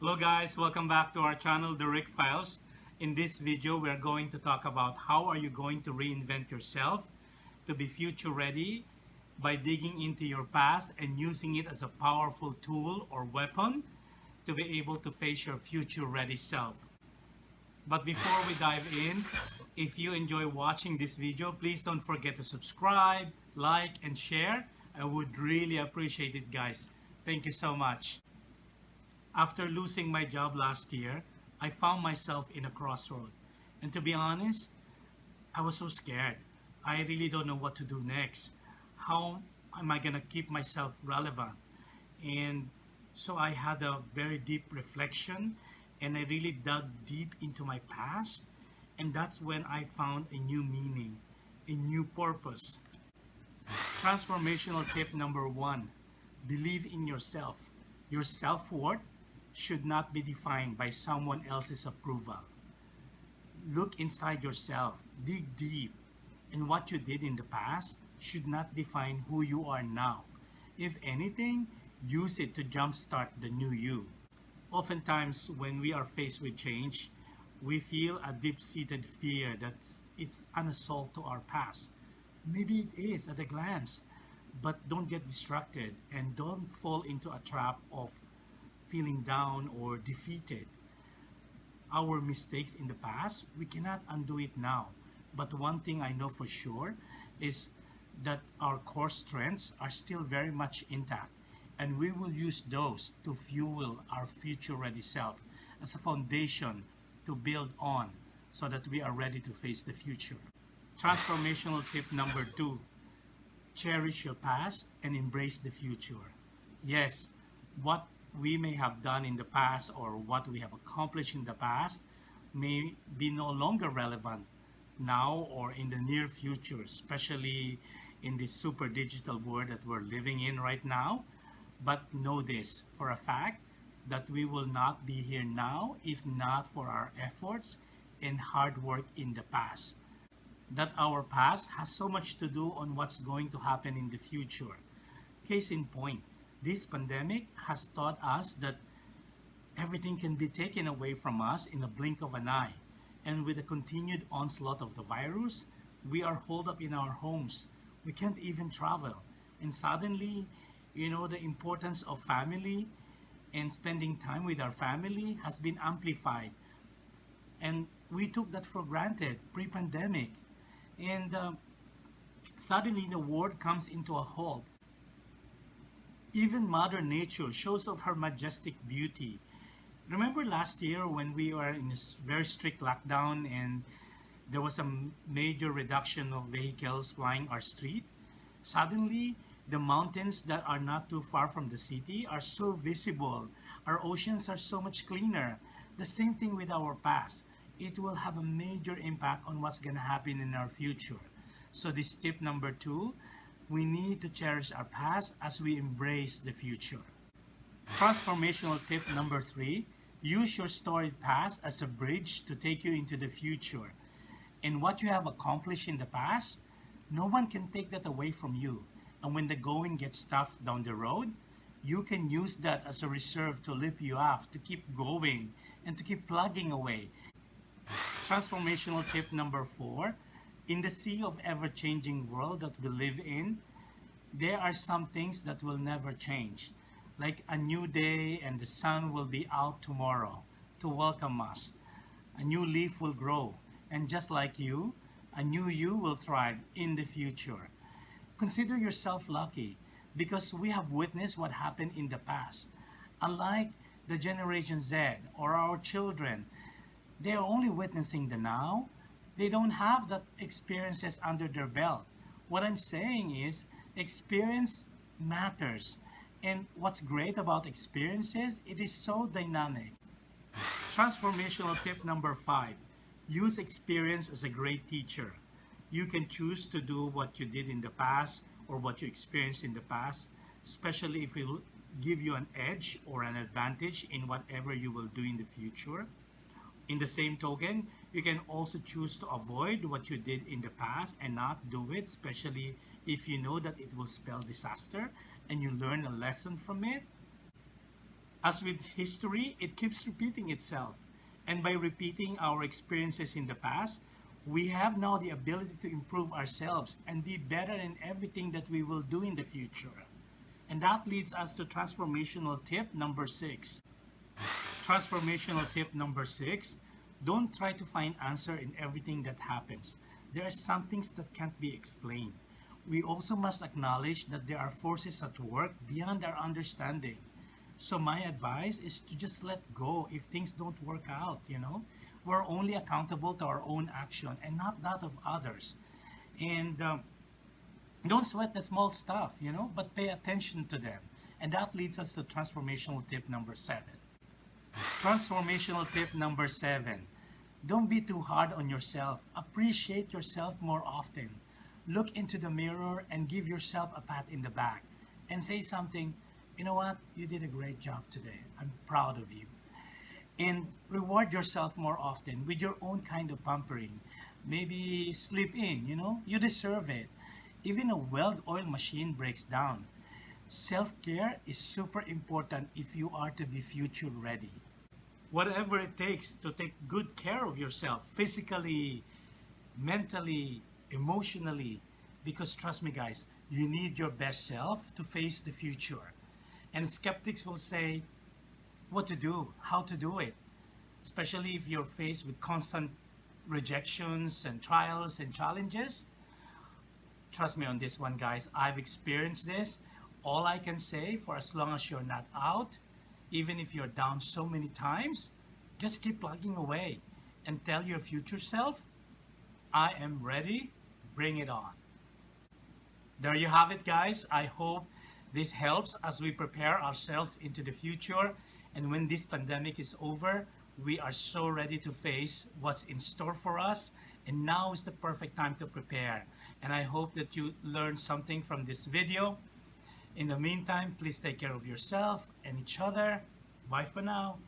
Hello guys, welcome back to our channel, The Rick Files. In this video, we're going to talk about how are you going to reinvent yourself to be future ready by digging into your past and using it as a powerful tool or weapon to be able to face your future ready self. But before we dive in, if you enjoy watching this video, please don't forget to subscribe, like, and share. I would really appreciate it, guys. Thank you so much. After losing my job last year, I found myself in a crossroad. And to be honest, I was so scared. I really don't know what to do next. How am I going to keep myself relevant? And so I had a very deep reflection and I really dug deep into my past. And that's when I found a new meaning, a new purpose. Transformational tip number 1, believe in yourself. Your self-worth should not be defined by someone else's approval. Look inside yourself, dig deep, and what you did in the past should not define who you are now. If anything, use it to jumpstart the new you. Oftentimes, when we are faced with change, we feel a deep-seated fear that it's an assault to our past. Maybe it is at a glance, but don't get distracted and don't fall into a trap of feeling down or defeated. Our mistakes in the past, we cannot undo it now. But one thing I know for sure is that our core strengths are still very much intact, and we will use those to fuel our future ready self as a foundation to build on so that we are ready to face the future. Transformational tip number 2, cherish your past and embrace the future. Yes, what we may have done in the past or what we have accomplished in the past may be no longer relevant now or in the near future, especially in this super digital world that we're living in right now. But know this for a fact that we will not be here now if not for our efforts and hard work in the past. That our past has so much to do on what's going to happen in the future. Case in point, this pandemic has taught us that everything can be taken away from us in a blink of an eye. And with the continued onslaught of the virus, we are holed up in our homes. We can't even travel. And suddenly, the importance of family and spending time with our family has been amplified. And we took that for granted pre-pandemic. And suddenly the world comes into a halt. Even Mother Nature shows off her majestic beauty. Remember last year when we were in this very strict lockdown and there was a major reduction of vehicles flying our street? Suddenly, the mountains that are not too far from the city are so visible. Our oceans are so much cleaner. The same thing with our past. It will have a major impact on what's going to happen in our future. So this tip number 2, we need to cherish our past as we embrace the future. Transformational tip number 3, use your storied past as a bridge to take you into the future. And what you have accomplished in the past, no one can take that away from you. And when the going gets tough down the road, you can use that as a reserve to lift you up, to keep going, and to keep plugging away. Transformational tip number 4, in the sea of ever-changing world that we live in, there are some things that will never change. Like a new day and the sun will be out tomorrow to welcome us. A new leaf will grow. And just like you, a new you will thrive in the future. Consider yourself lucky because we have witnessed what happened in the past. Unlike the Generation Z or our children, they are only witnessing the now. They don't have that experiences under their belt. What I'm saying is experience matters. And what's great about experiences, it is so dynamic. Transformational tip number 5, use experience as a great teacher. You can choose to do what you did in the past or what you experienced in the past, especially if it will give you an edge or an advantage in whatever you will do in the future. In the same token, you can also choose to avoid what you did in the past and not do it, especially if you know that it will spell disaster and you learn a lesson from it. As with history, it keeps repeating itself. And by repeating our experiences in the past, we have now the ability to improve ourselves and be better in everything that we will do in the future. And that leads us to transformational tip number 6. Transformational tip number 6, don't try to find answer in everything that happens. There are some things that can't be explained. We also must acknowledge that there are forces at work beyond our understanding. So my advice is to just let go if things don't work out. We're only accountable to our own action and not that of others. And don't sweat the small stuff, but pay attention to them. And that leads us to transformational tip number 7. Transformational tip number 7. Don't be too hard on yourself. Appreciate yourself more often. Look into the mirror and give yourself a pat in the back and say something, you know what, you did a great job today. I'm proud of you. And reward yourself more often with your own kind of pampering. Maybe sleep in, you deserve it. Even a well-oiled machine breaks down. Self-care is super important if you are to be future ready. Whatever it takes to take good care of yourself, physically, mentally, emotionally, because trust me guys, you need your best self to face the future. And skeptics will say what to do, how to do it, especially if you're faced with constant rejections and trials and challenges. Trust me on this one guys, I've experienced this. All I can say, for as long as you're not out, even if you're down so many times, just keep plugging away and tell your future self, I am ready, bring it on. There you have it guys. I hope this helps as we prepare ourselves into the future, and when this pandemic is over, we are so ready to face what's in store for us, and now is the perfect time to prepare. And I hope that you learned something from this video. In the meantime, please take care of yourself and each other. Bye for now.